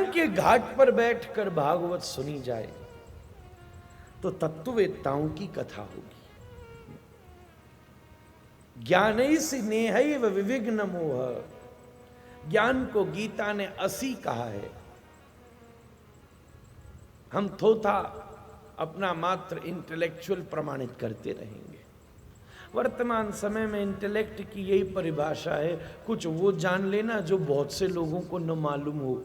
के घाट पर बैठकर भागवत सुनी जाए तो तत्ववेत्ताओं की कथा होगी। ज्ञानैसी नेहैव विविघ्न मोह, ज्ञान को गीता ने असी कहा है। हम थोथा अपना मात्र इंटेलेक्चुअल प्रमाणित करते रहेंगे। वर्तमान समय में इंटेलेक्ट की यही परिभाषा है, कुछ वो जान लेना जो बहुत से लोगों को न मालूम हो।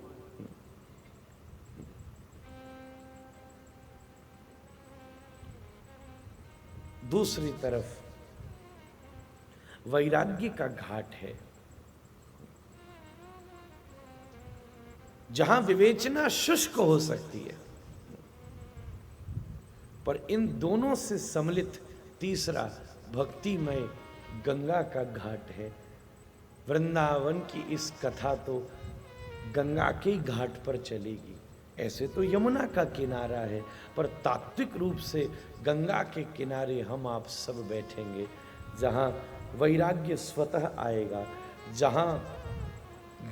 दूसरी तरफ वैराग्य का घाट है, जहां विवेचना शुष्क हो सकती है, पर इन दोनों से सम्मिलित तीसरा भक्तिमय गंगा का घाट है। वृंदावन की इस कथा तो गंगा के घाट पर चलेगी। ऐसे तो यमुना का किनारा है, पर तात्विक रूप से गंगा के किनारे हम आप सब बैठेंगे, जहां वैराग्य स्वतः आएगा, जहां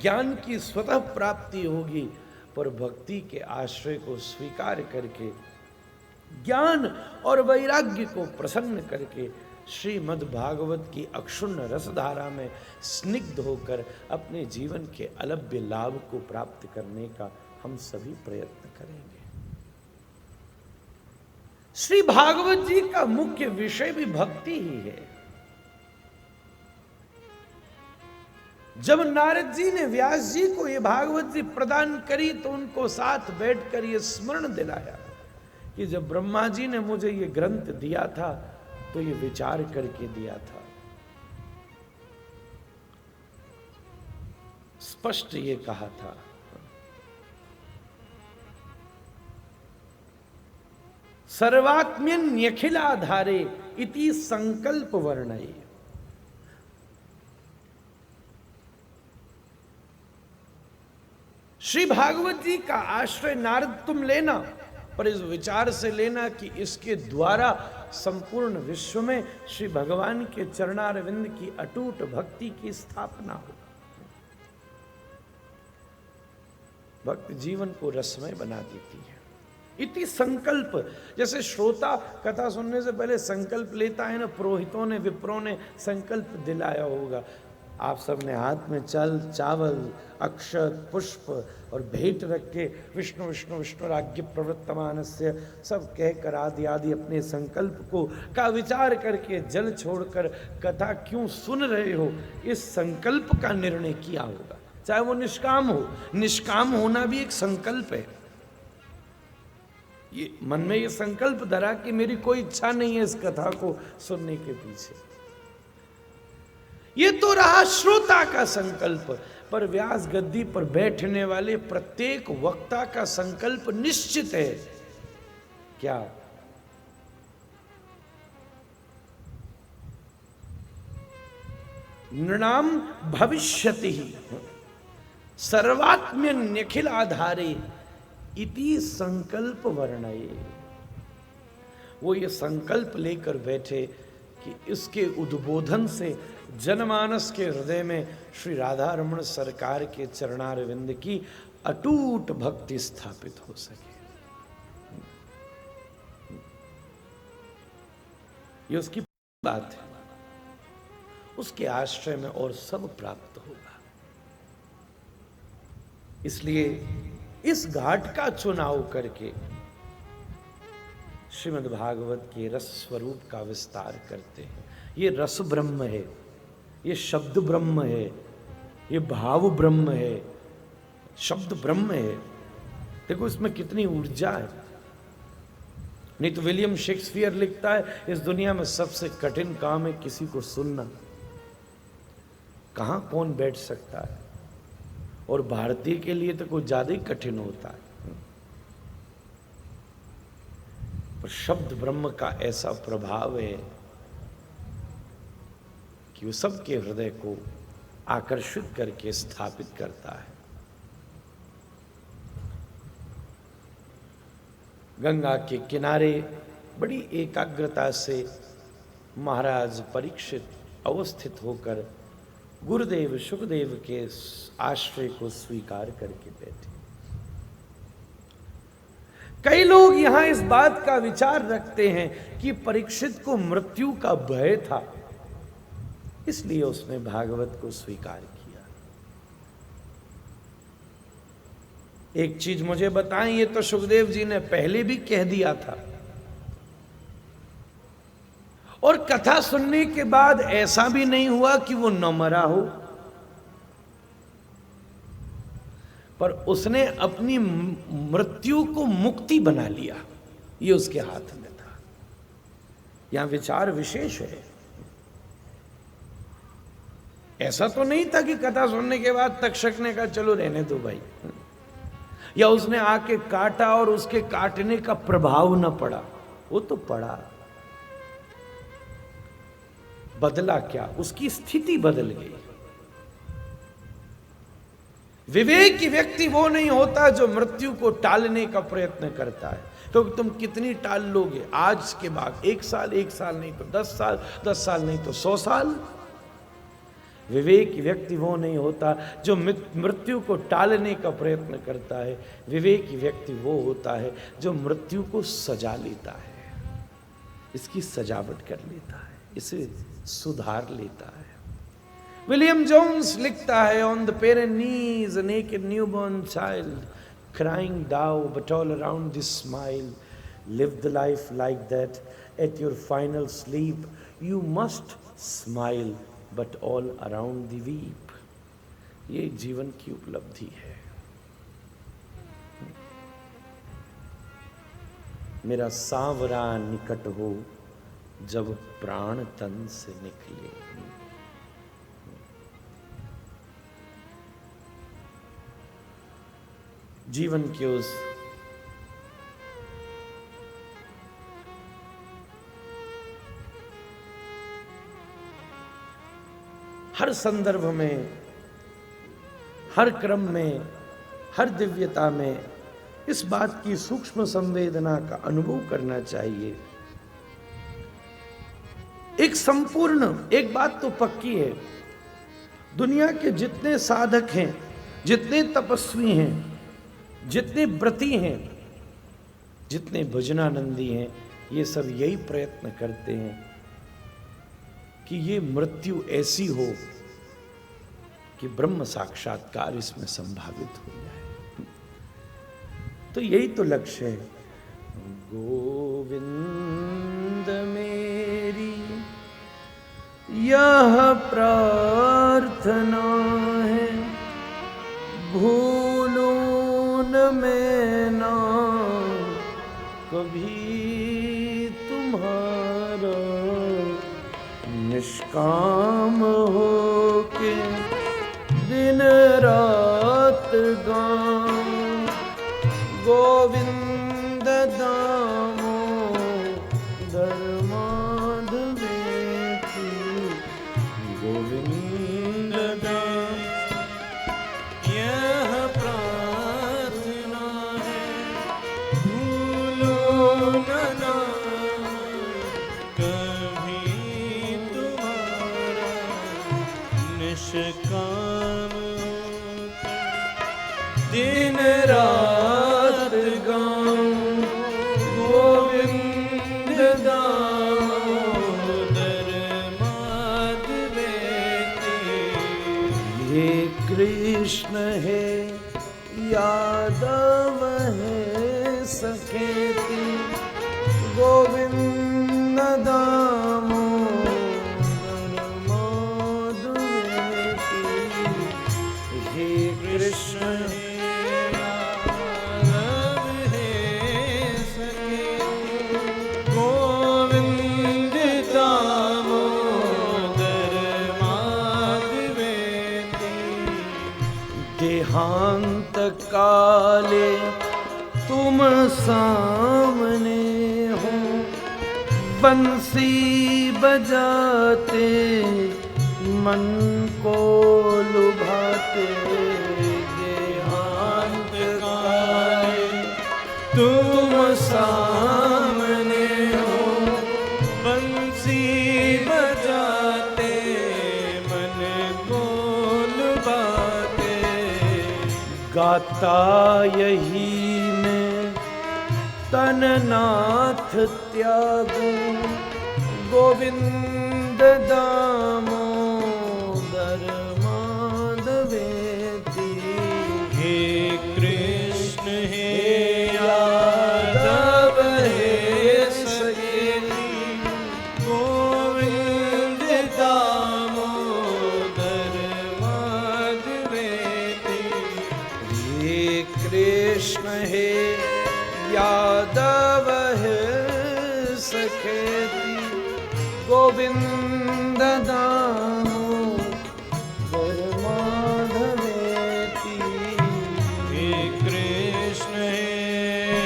ज्ञान की स्वतः प्राप्ति होगी, पर भक्ति के आश्रय को स्वीकार करके ज्ञान और वैराग्य को प्रसन्न करके श्रीमद् भागवत की अक्षुण्ण रसधारा में स्निग्ध होकर अपने जीवन के अलभ्य लाभ को प्राप्त करने का हम सभी प्रयत्न करेंगे। श्री भागवत जी का मुख्य विषय भी भक्ति ही है। जब नारद जी ने व्यास जी को ये भागवत जी प्रदान करी तो उनको साथ बैठकर ये स्मरण दिलाया कि जब ब्रह्मा जी ने मुझे ये ग्रंथ दिया था तो ये विचार करके दिया था। स्पष्ट ये कहा था, सर्वात्म्यन्यखिलाधारे इति संकल्प वर्णये। श्री भागवत जी का आश्रय नारद तुम लेना, पर इस विचार से लेना कि इसके द्वारा संपूर्ण विश्व में श्री भगवान के चरणारविंद की अटूट भक्ति की स्थापना हो। भक्ति जीवन को रसमय बना देती है। इति संकल्प, जैसे श्रोता कथा सुनने से पहले संकल्प लेता है ना, पुरोहितों ने विप्रों ने संकल्प दिलाया होगा। आप सब ने हाथ में चल चावल अक्षत पुष्प और भेंट रख के विष्णु विष्णु विष्णुराज्ञ प्रवृत्तमानस्य सब कहकर आदि आदि अपने संकल्प को का विचार करके जल छोड़कर कथा क्यों सुन रहे हो, इस संकल्प का निर्णय किया होगा। चाहे वो निष्काम हो, निष्काम होना भी एक संकल्प है। ये मन में ये संकल्प धरा कि मेरी कोई इच्छा नहीं है इस कथा को सुनने के पीछे, ये तो रहा श्रोता का संकल्प। पर व्यास गद्दी पर बैठने वाले प्रत्येक वक्ता का संकल्प निश्चित है। क्या? नृणाम भविष्यति सर्वात्म्यन्यखिल आधारे इति संकल्प वर्णये। वो ये संकल्प लेकर बैठे कि इसके उद्बोधन से जनमानस के हृदय में श्री राधा रमण सरकार के चरणारविंद की अटूट भक्ति स्थापित हो सके। ये उसकी बात है, उसके आश्रय में और सब प्राप्त होगा। इसलिए इस घाट का चुनाव करके श्रीमद् भागवत के रस स्वरूप का विस्तार करते हैं। ये रस ब्रह्म है, ये शब्द ब्रह्म है, ये भाव ब्रह्म है, शब्द ब्रह्म है। देखो इसमें कितनी ऊर्जा है। नहीं तो विलियम शेक्सपियर लिखता है, इस दुनिया में सबसे कठिन काम है किसी को सुनना। कहां कौन बैठ सकता है, और भारतीय के लिए तो कुछ ज्यादा ही कठिन होता है। पर शब्द ब्रह्म का ऐसा प्रभाव है कि वो सबके हृदय को आकर्षित करके स्थापित करता है। गंगा के किनारे बड़ी एकाग्रता से महाराज परीक्षित अवस्थित होकर गुरुदेव सुखदेव के आश्रय को स्वीकार करके बैठे। कई लोग यहां इस बात का विचार रखते हैं कि परीक्षित को मृत्यु का भय था, इसलिए उसने भागवत को स्वीकार किया। एक चीज मुझे बताएं, ये तो सुखदेव जी ने पहले भी कह दिया था, और कथा सुनने के बाद ऐसा भी नहीं हुआ कि वो न मरा हो, पर उसने अपनी मृत्यु को मुक्ति बना लिया। ये उसके हाथ में था। यहां विचार विशेष है। ऐसा तो नहीं था कि कथा सुनने के बाद तक्षक ने कहा चलो रहने दो भाई, या उसने आके काटा और उसके काटने का प्रभाव न पड़ा। वो तो पड़ा। बदला क्या? उसकी स्थिति बदल गई। विवेकी व्यक्ति वो नहीं होता जो मृत्यु को टालने का प्रयत्न करता है, क्योंकि तुम कितनी टाल लोगे? आज के बाद 1 साल, 1 साल नहीं तो 10 साल, 10 साल नहीं तो 100 साल। विवेकी व्यक्ति वो नहीं होता जो मृत्यु को टालने का प्रयत्न करता है। विवेकी व्यक्ति वो होता है जो मृत्यु को सजा लेता है, इसकी सजावट कर लेता है, इसे सुधार लेता है। विलियम जोन्स लिखता है, on the parent knees a naked newborn child crying thou but all around this smile, live the life like that at your final sleep, you must smile but all around the weep। ये जीवन की उपलब्धि है। मेरा सांवरा निकट हो जब प्राण तन से निकले। जीवन के उस हर संदर्भ में, हर क्रम में, हर दिव्यता में इस बात की सूक्ष्म संवेदना का अनुभव करना चाहिए। एक बात तो पक्की है, दुनिया के जितने साधक हैं, जितने तपस्वी हैं, जितने व्रती हैं, जितने भजनानंदी हैं, ये सब यही प्रयत्न करते हैं कि ये मृत्यु ऐसी हो कि ब्रह्म साक्षात्कार इसमें संभावित हो जाए। तो यही तो लक्ष्य है। गोविंद मेरी यह प्रार्थना है, भूलो न मैं ना कभी तुम्हारा, निष्काम हो के दिन रात गाऊं, गोविंद दामोदर माधवेति, गोविंद दाम यह प्रार्थना है, भूलो न कभी तुम्हारा, निष्काम दिन रात गाऊं, गोविंद दामोदर माधवेति। हे कृष्ण है यादव है सखेति, गोविंद दामोदर माधवेति। हे कृष्ण देहांत काले तुम सामने हो, बंसी बजाते मन को लुभाते। देहांत काले तुम सामने हो, बंसी बजाते मन को लुभाते। गाता यही मैं तननाथ त्यागू गोविंद दामोदर माधवेति। हे कृष्ण हे यादव हे सखेति गोविंद दामोदर माधवेति। हे कृष्ण हे यादव है सखेति गोविंद दामोदर माधवेति। हे कृष्ण हे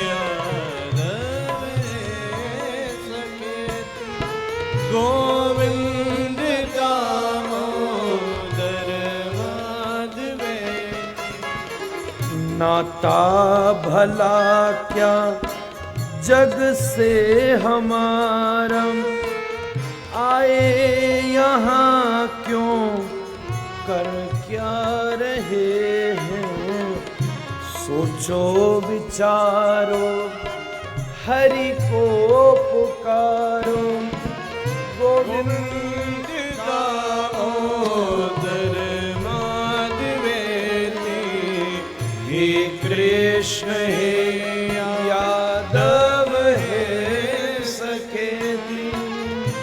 यादव हे सखेति गोविंद दामोदर माधवेति। नाता भला क्या जग से हमारा, आए यहाँ क्यों कर क्या रहे हैं। सोचो विचारो हरि को पुकारो गोविंद दामोदर माधवेति। हे कृष्ण हे यादव हे सखेति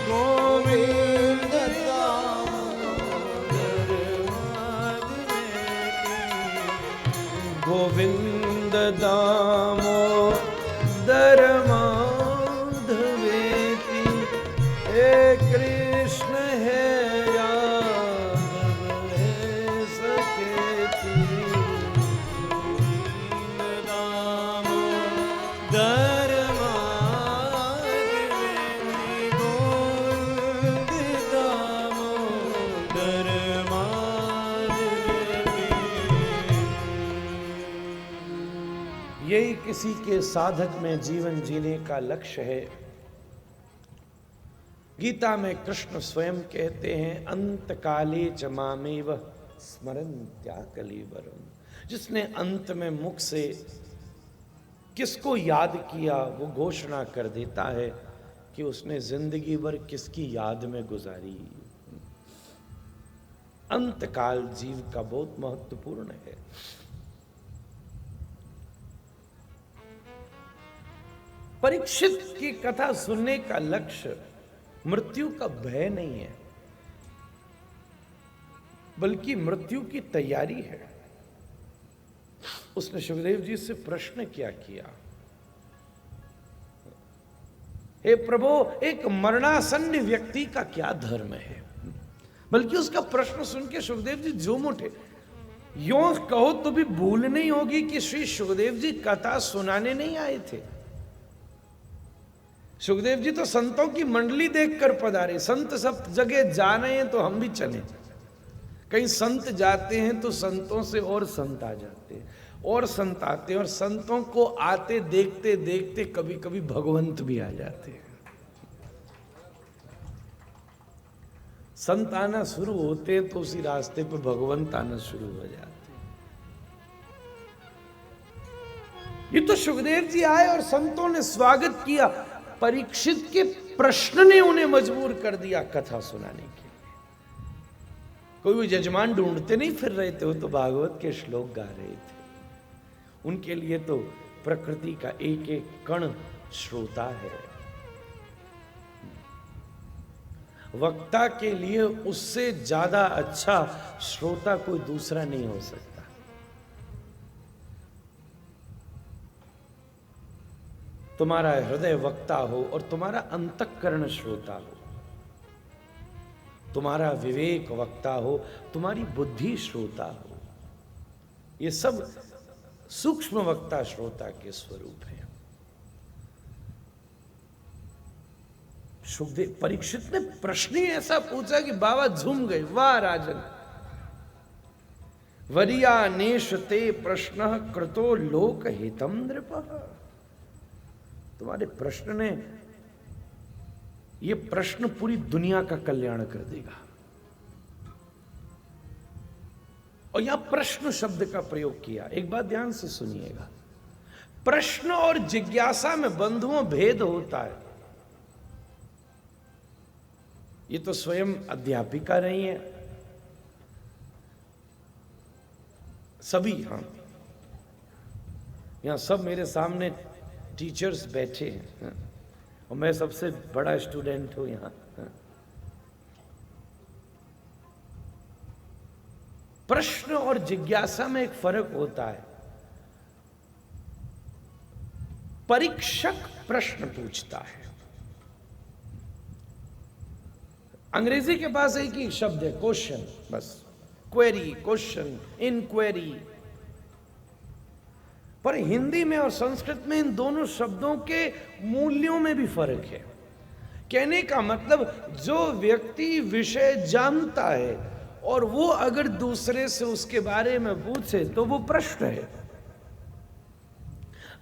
गोविंद दामोदर माधवेति। गोविंद दामोदर माधवेति। हे कृष्ण हे यादव हे सखेति दामोदर माधवेति। गोविंद दामोदर माधवेति। यही किसी के साधक में जीवन जीने का लक्ष्य है। गीता में कृष्ण स्वयं कहते हैं अंत काले च मामेव स्मरन्त्या कलेवरम। जिसने अंत में मुख से किसको याद किया वो घोषणा कर देता है कि उसने जिंदगी भर किसकी याद में गुजारी। अंतकाल जीव का बहुत महत्वपूर्ण है। परीक्षित की कथा सुनने का लक्ष्य मृत्यु का भय नहीं है, बल्कि मृत्यु की तैयारी है। उसने सुखदेव जी से प्रश्न क्या किया, हे प्रभु एक मरणासन्न व्यक्ति का क्या धर्म है। बल्कि उसका प्रश्न सुन के सुखदेव जी झूम उठे। यूं कहो तो भी भूल नहीं होगी कि श्री सुखदेव जी कथा सुनाने नहीं आए थे। सुखदेव जी तो संतों की मंडली देखकर पधारे। संत सब जगह जा रहे हैं तो हम भी चले। कहीं संत जाते हैं तो संतों से और संत आ जाते हैं और संत आते हैं, और संतों को आते देखते देखते कभी कभी भगवंत भी आ जाते हैं। संत आना शुरू होते हैं तो उसी रास्ते पे भगवंत आना शुरू हो जाते हैं। ये तो सुखदेव जी आए और संतों ने स्वागत किया। परीक्षित के प्रश्न ने उन्हें मजबूर कर दिया कथा सुनाने के लिए। कोई यजमान ढूंढते नहीं फिर रहे थे, वो तो भागवत के श्लोक गा रहे थे। उनके लिए तो प्रकृति का एक एक कण श्रोता है। वक्ता के लिए उससे ज्यादा अच्छा श्रोता कोई दूसरा नहीं हो सकता। तुम्हारा हृदय वक्ता हो और तुम्हारा अंतःकरण श्रोता हो, तुम्हारा विवेक वक्ता हो, तुम्हारी बुद्धि श्रोता हो। ये सब सूक्ष्म वक्ता श्रोता के स्वरूप है। सुखदेव परीक्षित ने प्रश्न ही ऐसा पूछा कि बाबा झूम गए। वाह राजन, वरिया नेश ते प्रश्न कृतो लोक हितम नृपः। तुम्हारे प्रश्न ने, ये प्रश्न पूरी दुनिया का कल्याण कर देगा। और यहां प्रश्न शब्द का प्रयोग किया। एक बात ध्यान से सुनिएगा, प्रश्न और जिज्ञासा में बंधुओं भेद होता है। ये तो स्वयं अध्यापिका नहीं है, सभी, हाँ, यहां सब मेरे सामने टीचर्स बैठे हैं और मैं सबसे बड़ा स्टूडेंट हूं यहां। प्रश्न और जिज्ञासा में एक फर्क होता है। परीक्षक प्रश्न पूछता है। अंग्रेजी के पास एक ही शब्द है, क्वेश्चन, बस, क्वेरी, क्वेश्चन, इंक्वायरी। पर हिंदी में और संस्कृत में इन दोनों शब्दों के मूल्यों में भी फर्क है। कहने का मतलब, जो व्यक्ति विषय जानता है और वो अगर दूसरे से उसके बारे में पूछे तो वो प्रश्न है।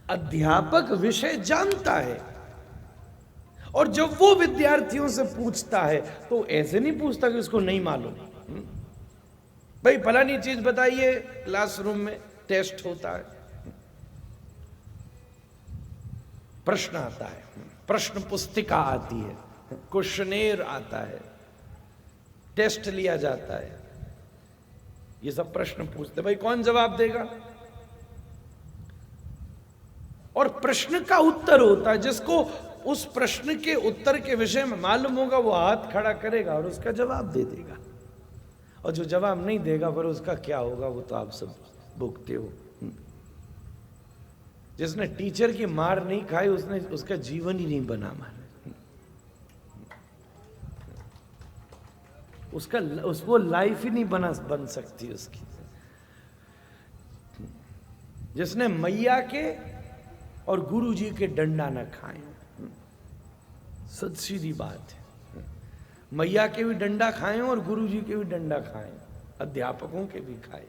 अध्यापक विषय जानता है और जब वो विद्यार्थियों से पूछता है तो ऐसे नहीं पूछता कि उसको नहीं मालूम। भाई फलानी चीज बताइए, क्लासरूम में टेस्ट होता है, प्रश्न आता है, प्रश्न पुस्तिका आती है, क्वेश्चनेयर आता है, टेस्ट लिया जाता है, ये सब प्रश्न पूछते, भाई कौन जवाब देगा? और प्रश्न का उत्तर होता है, जिसको उस प्रश्न के उत्तर के विषय में मालूम होगा वो हाथ खड़ा करेगा और उसका जवाब दे देगा, और जो जवाब नहीं देगा पर उसका क्या होगा वो तो आप सब भुगते हो। जिसने टीचर की मार नहीं खाई उसने उसका जीवन ही नहीं बना, मार उसको लाइफ ही नहीं बन सकती उसकी। जिसने मैया के और गुरु जी के डंडा न खाए, सच सीधी बात है, मैया के भी डंडा खाए और गुरु जी के भी डंडा खाए, अध्यापकों के भी खाए,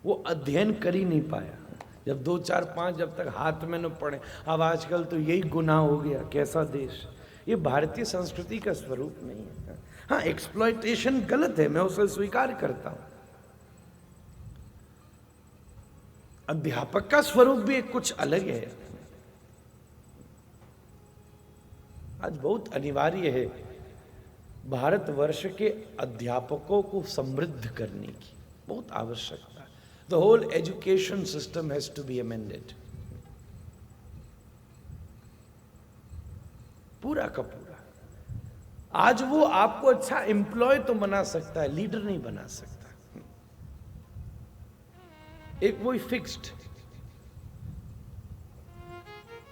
वो अध्ययन कर ही नहीं पाया। जब 2 4 5 जब तक हाथ में न पड़े, अब आजकल तो यही गुनाह हो गया। कैसा देश, ये भारतीय संस्कृति का स्वरूप नहीं है। हाँ, एक्सप्लॉयटेशन गलत है, मैं उसे स्वीकार करता हूं। अध्यापक का स्वरूप भी एक कुछ अलग है। आज बहुत अनिवार्य है भारतवर्ष के अध्यापकों को समृद्ध करने की, बहुत आवश्यकता है। The whole education system has to be amended, पूरा का पूरा। आज वो आपको अच्छा एम्प्लॉय तो बना सकता है, लीडर नहीं बना सकता। एक वही फिक्स्ड,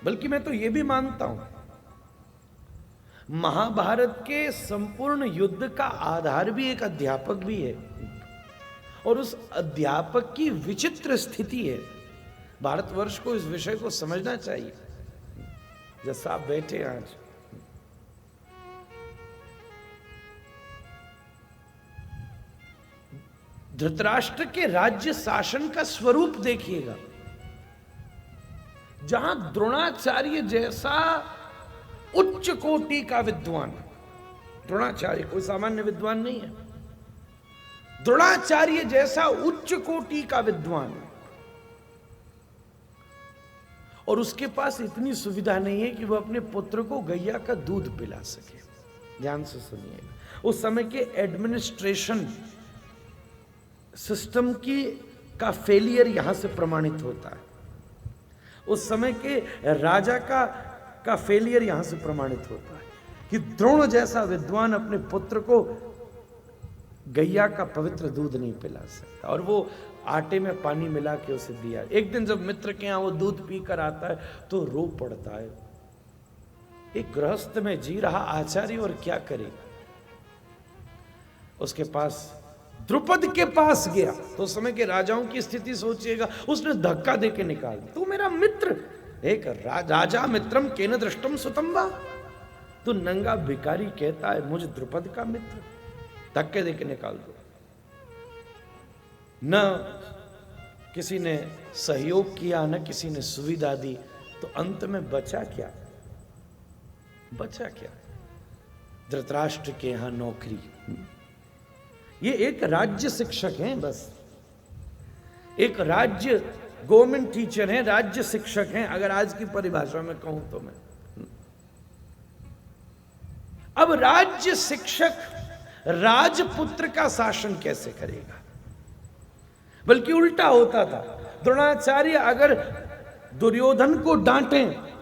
बल्कि मैं तो ये भी मानता हूं महाभारत के संपूर्ण युद्ध का आधार भी एक अध्यापक भी है, और उस अध्यापक की विचित्र स्थिति है। भारतवर्ष को इस विषय को समझना चाहिए। जैसा आप बैठे आज, धृतराष्ट्र के राज्य शासन का स्वरूप देखिएगा, जहां द्रोणाचार्य जैसा उच्च कोटि का विद्वान, द्रोणाचार्य कोई सामान्य विद्वान नहीं है, द्रोणाचार्य जैसा उच्च कोटि का विद्वान, और उसके पास इतनी सुविधा नहीं है कि वह अपने पुत्र को गैया का दूध पिला सके। ध्यान से सुनिएगा, उस समय के एडमिनिस्ट्रेशन सिस्टम का फेलियर यहां से प्रमाणित होता है। उस समय के राजा का फेलियर यहां से प्रमाणित होता है कि द्रोण जैसा विद्वान अपने पुत्र को गैया का पवित्र दूध नहीं पिला सकता, और वो आटे में पानी मिला के उसे दिया। एक दिन जब मित्र के यहां वो दूध पीकर आता है तो रो पड़ता है। एक गृहस्थ में जी रहा आचार्य और क्या करे, उसके पास द्रुपद के पास गया तो उस समय के राजाओं की स्थिति सोचिएगा, उसने धक्का देके निकाल दिया। तू मेरा मित्र, एक राजा मित्रम केन दृष्टम सुतम वा, तू नंगा भिखारी कहता है मुझे द्रुपद का मित्र, धक्के देके निकाल दो। न किसी ने सहयोग किया, न किसी ने सुविधा दी, तो अंत में बचा क्या? बचा क्या? धृतराष्ट्र के यहां नौकरी। ये एक राज्य शिक्षक हैं, बस एक राज्य गवर्नमेंट टीचर हैं, राज्य शिक्षक हैं, अगर आज की परिभाषा में कहूं तो मैं। अब राज्य शिक्षक राजपुत्र का शासन कैसे करेगा? बल्कि उल्टा होता था। द्रोणाचार्य अगर दुर्योधन को डांटें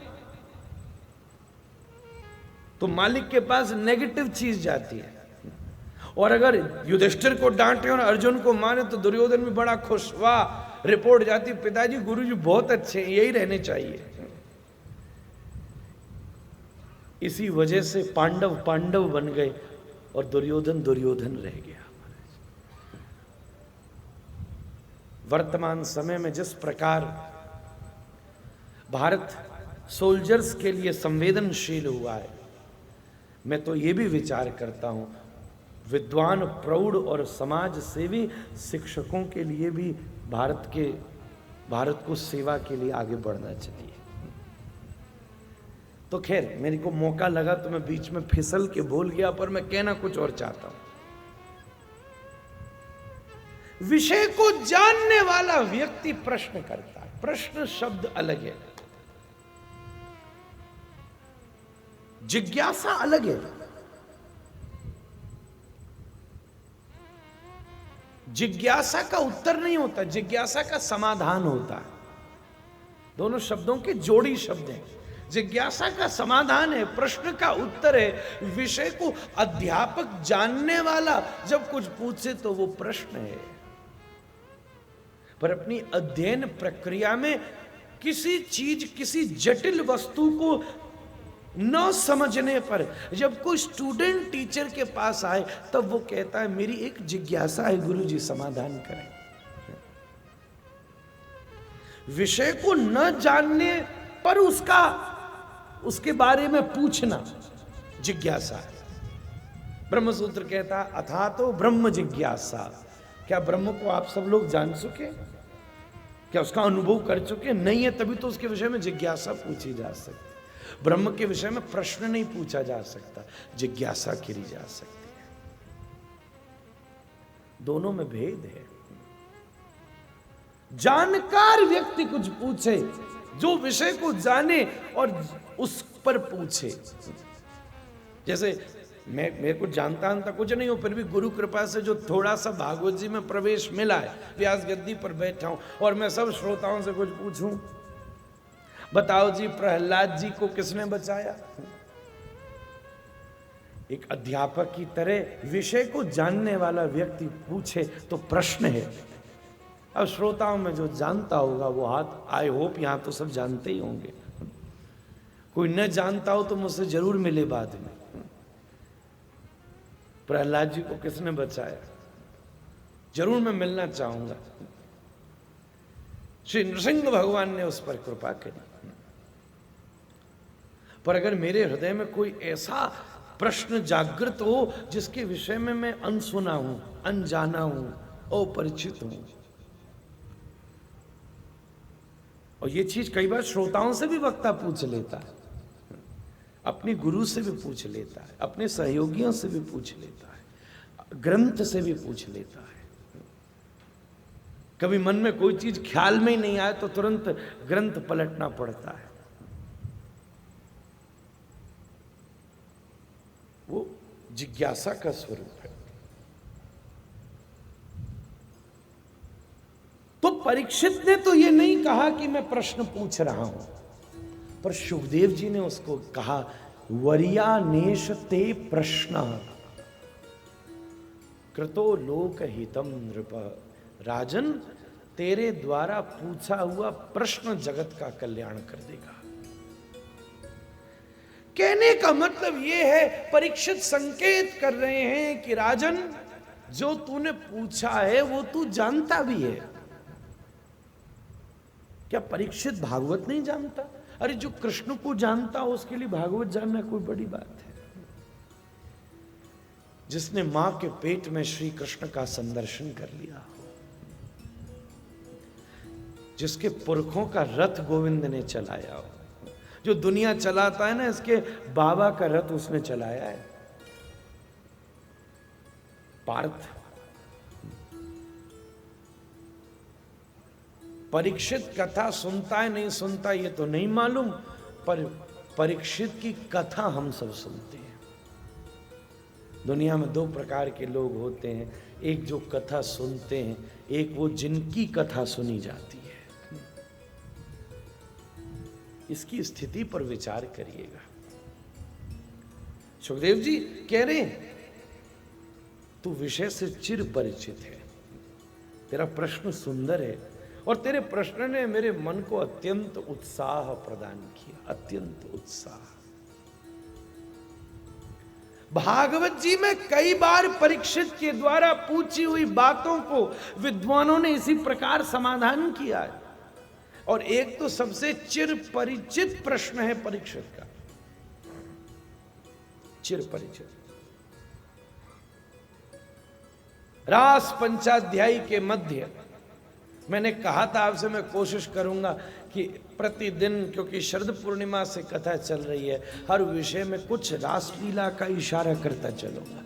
तो मालिक के पास नेगेटिव चीज जाती है, और अगर युधिष्ठिर को डांटे और अर्जुन को माने तो दुर्योधन भी बड़ा खुश, वाह, रिपोर्ट जाती, पिताजी गुरुजी बहुत अच्छे हैं, यही रहने चाहिए। इसी वजह से पांडव पांडव बन गए और दुर्योधन दुर्योधन रह गया। वर्तमान समय में जिस प्रकार भारत सोल्जर्स के लिए संवेदनशील हुआ है, मैं तो ये भी विचार करता हूं विद्वान, प्रौढ़ और समाज सेवी शिक्षकों के लिए भी भारत को सेवा के लिए आगे बढ़ना चाहिए। तो खैर, मेरे को मौका लगा तो मैं बीच में फिसल के बोल गया, पर मैं कहना कुछ और चाहता हूं। विषय को जानने वाला व्यक्ति प्रश्न करता है। प्रश्न शब्द अलग है, जिज्ञासा अलग है। जिज्ञासा का उत्तर नहीं होता, जिज्ञासा का समाधान होता है। दोनों शब्दों के जोड़ी शब्द हैं। जिज्ञासा का समाधान है, प्रश्न का उत्तर है। विषय को अध्यापक जानने वाला जब कुछ पूछे तो वो प्रश्न है। पर अपनी अध्ययन प्रक्रिया में किसी चीज, किसी जटिल वस्तु को न समझने पर जब कोई स्टूडेंट टीचर के पास आए तब वो कहता है मेरी एक जिज्ञासा है गुरुजी, समाधान करें। विषय को न जानने पर उसके बारे में पूछना जिज्ञासा है। ब्रह्मसूत्र कहता है अथा तो ब्रह्म जिज्ञासा। क्या ब्रह्म को आप सब लोग जान चुके? क्या उसका अनुभव कर चुके? नहीं है, तभी तो उसके विषय में जिज्ञासा पूछी जा सकती। ब्रह्म के विषय में प्रश्न नहीं पूछा जा सकता, जिज्ञासा करी जा सकती है। दोनों में भेद है। जानकार व्यक्ति कुछ पूछे, जो विषय को जाने और उस पर पूछे। जैसे मैं कुछ जानता कुछ नहीं हूं, फिर भी गुरु कृपा से जो थोड़ा सा भागवत जी में प्रवेश मिला है, व्यास गद्दी पर बैठा हूं और मैं सब श्रोताओं से कुछ पूछूं, बताओ जी प्रहलाद जी को किसने बचाया? एक अध्यापक की तरह विषय को जानने वाला व्यक्ति पूछे तो प्रश्न है। अब श्रोताओं में जो जानता होगा वो हाथ, आई होप यहां तो सब जानते ही होंगे। कोई न जानता हो तो मुझसे जरूर मिले बाद में। प्रहलाद जी को किसने बचाया? जरूर मैं मिलना चाहूंगा। श्री नृसिंह भगवान ने उस पर कृपा करी। पर अगर मेरे हृदय में कोई ऐसा प्रश्न जागृत हो जिसके विषय में मैं अनसुना हूं, अनजाना हूं, अपरिचित हूं, और ये चीज कई बार श्रोताओं से भी वक्ता पूछ लेता है, अपने गुरु से भी पूछ लेता है, अपने सहयोगियों से भी पूछ लेता है, ग्रंथ से भी पूछ लेता है। कभी मन में कोई चीज ख्याल में ही नहीं आए तो तुरंत ग्रंथ पलटना पड़ता है। वो जिज्ञासा का स्वरूप है। तो परीक्षित ने तो ये नहीं कहा कि मैं प्रश्न पूछ रहा हूं, पर शुभदेव जी ने उसको कहा वर्यानेश ते प्रश्न कृतो लोक हितम नृप। राजन, तेरे द्वारा पूछा हुआ प्रश्न जगत का कल्याण कर देगा। कहने का मतलब यह है, परीक्षित संकेत कर रहे हैं कि राजन, जो तूने पूछा है वो तू जानता भी है। क्या परीक्षित भागवत नहीं जानता? अरे जो कृष्ण को जानता हो उसके लिए भागवत जानना कोई बड़ी बात है। जिसने मां के पेट में श्री कृष्ण का संदर्शन कर लिया हो, जिसके पुरखों का रथ गोविंद ने चलाया हो, जो दुनिया चलाता है ना, इसके बाबा का रथ उसने चलाया है। पार्थ परीक्षित कथा सुनता है नहीं सुनता ये तो नहीं मालूम, पर परीक्षित की कथा हम सब सुनते हैं। दुनिया में दो प्रकार के लोग होते हैं, एक जो कथा सुनते हैं, एक वो जिनकी कथा सुनी जाती है। इसकी स्थिति पर विचार करिएगा। सुखदेव जी कह रहे हैं तू विषय से चिर परिचित है, तेरा प्रश्न सुंदर है और तेरे प्रश्न ने मेरे मन को अत्यंत उत्साह प्रदान किया, अत्यंत उत्साह। भागवत जी में कई बार परीक्षित के द्वारा पूछी हुई बातों को विद्वानों ने इसी प्रकार समाधान किया है, और एक तो सबसे चिर परिचित प्रश्न है परीक्षित का, चिर परिचित। रास पंचाध्यायी के मध्य मैंने कहा था आपसे, मैं कोशिश करूंगा कि प्रतिदिन, क्योंकि शरद पूर्णिमा से कथा चल रही है, हर विषय में कुछ रासलीला का इशारा करता चलूंगा।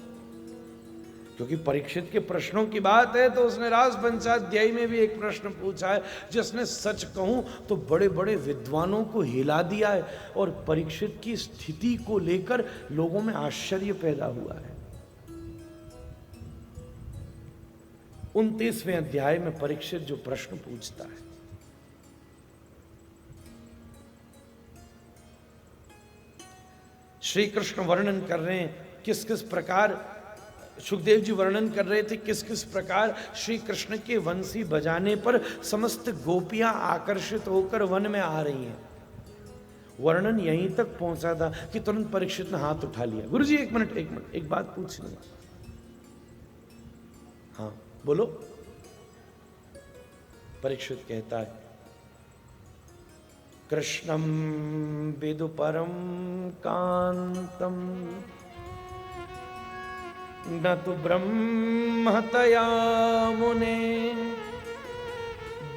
क्योंकि परीक्षित के प्रश्नों की बात है तो उसने रास पंचाध्यायी में भी एक प्रश्न पूछा है जिसने सच कहूं तो बड़े बड़े विद्वानों को हिला दिया है, और परीक्षित की स्थिति को लेकर लोगों में आश्चर्य पैदा हुआ है। 29वें अध्याय में परीक्षित जो प्रश्न पूछता है, श्री कृष्ण वर्णन कर रहे हैं किस किस प्रकार, सुखदेव जी वर्णन कर रहे थे किस किस प्रकार श्री कृष्ण के वंशी बजाने पर समस्त गोपियां आकर्षित होकर वन में आ रही हैं। वर्णन यहीं तक पहुंचा था कि तुरंत परीक्षित ने हाथ उठा लिया। गुरु जी एक मिनट एक बात पूछनी है। हाँ बोलो। परीक्षित कहता है, कृष्णम विदुपरम कांतम न तु ब्रह्मतया मुने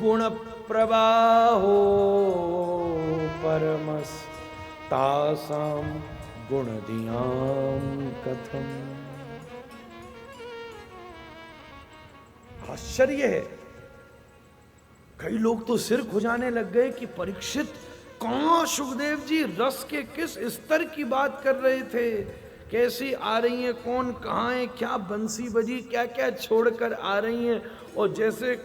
गुण प्रवाहो परमस तासाम गुणदियाम कथम। आश्चर्य है, कई लोग तो सिर खुजाने लग गए कि परीक्षित कहां सुखदेव जी रस के किस स्तर की बात कर रहे थे, कैसी आ रही हैं, कौन कहाँ है, क्या बंसी बजी, क्या क्या छोड़कर आ रही हैं, और जैसे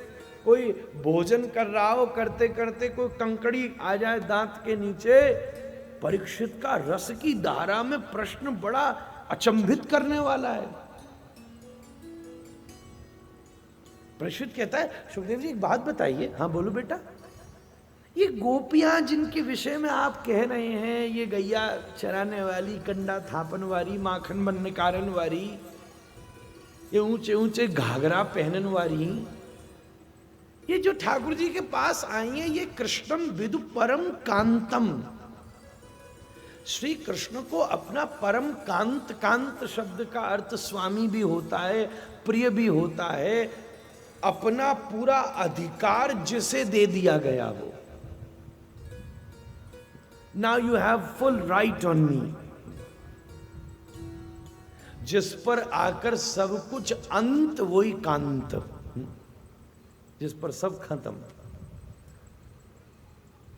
कोई भोजन कर रहा हो, करते करते कोई कंकड़ी आ जाए दांत के नीचे। परीक्षित का रस की धारा में प्रश्न बड़ा अचंभित करने वाला है। परीक्षित कहता है, सुखदेव जी एक बात बताइए। हाँ बोलो बेटा। ये गोपियां जिनके विषय में आप कह रहे हैं, ये गैया चराने वाली, कंडा थापन वाली, माखन बनने कारण वाली, ये ऊंचे ऊंचे घाघरा पहनन वाली, ये जो ठाकुर जी के पास आई हैं, ये कृष्णम विदु परम कांतम, श्री कृष्ण को अपना परम कांत, कांत शब्द का अर्थ स्वामी भी होता है, प्रिय भी होता है, अपना पूरा अधिकार जिसे दे दिया गया हो। Now you have full right on me, जिस पर आकर सब कुछ अंत वही कांत, जिस पर सब खत्म,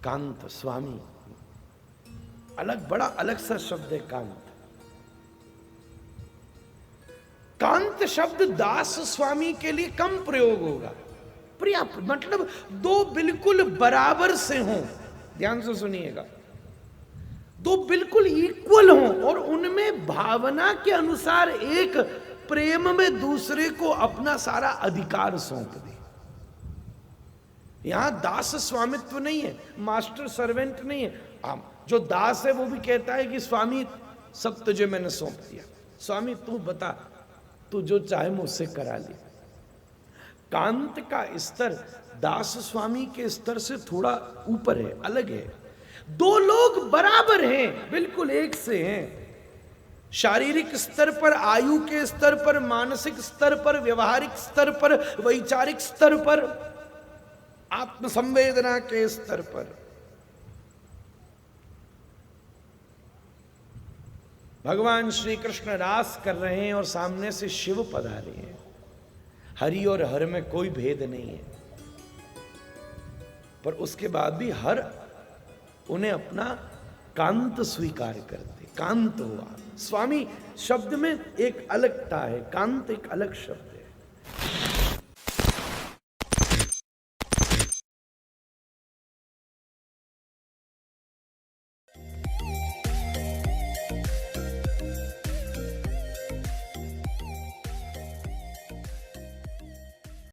कांत स्वामी। अलग, बड़ा अलग सा शब्द है कांत। कांत शब्द दास स्वामी के लिए कम प्रयोग होगा। प्रिया मतलब दो बिल्कुल बराबर से हों, ध्यान से सुनिएगा, दो बिल्कुल इक्वल हों और उनमें भावना के अनुसार एक प्रेम में दूसरे को अपना सारा अधिकार सौंप दे। यहां दास स्वामित्व नहीं है, मास्टर सर्वेंट नहीं है। जो दास है वो भी कहता है कि स्वामी सब तुझे मैंने सौंप दिया, स्वामी तू बता, तू जो चाहे मुझसे करा ले। कांत का स्तर दास स्वामी के स्तर से थोड़ा ऊपर है, अलग है। दो लोग बराबर हैं, बिल्कुल एक से हैं, शारीरिक स्तर पर, आयु के स्तर पर, मानसिक स्तर पर, व्यवहारिक स्तर पर, वैचारिक स्तर पर, आत्मसंवेदना के स्तर पर। भगवान श्री कृष्ण रास कर रहे हैं और सामने से शिव पधारे हैं। हरि और हर में कोई भेद नहीं है। पर उसके बाद भी हर उन्हें अपना कांत स्वीकार करते, कांत हुआ। स्वामी शब्द में एक अलगता है, कांत एक अलग शब्द है।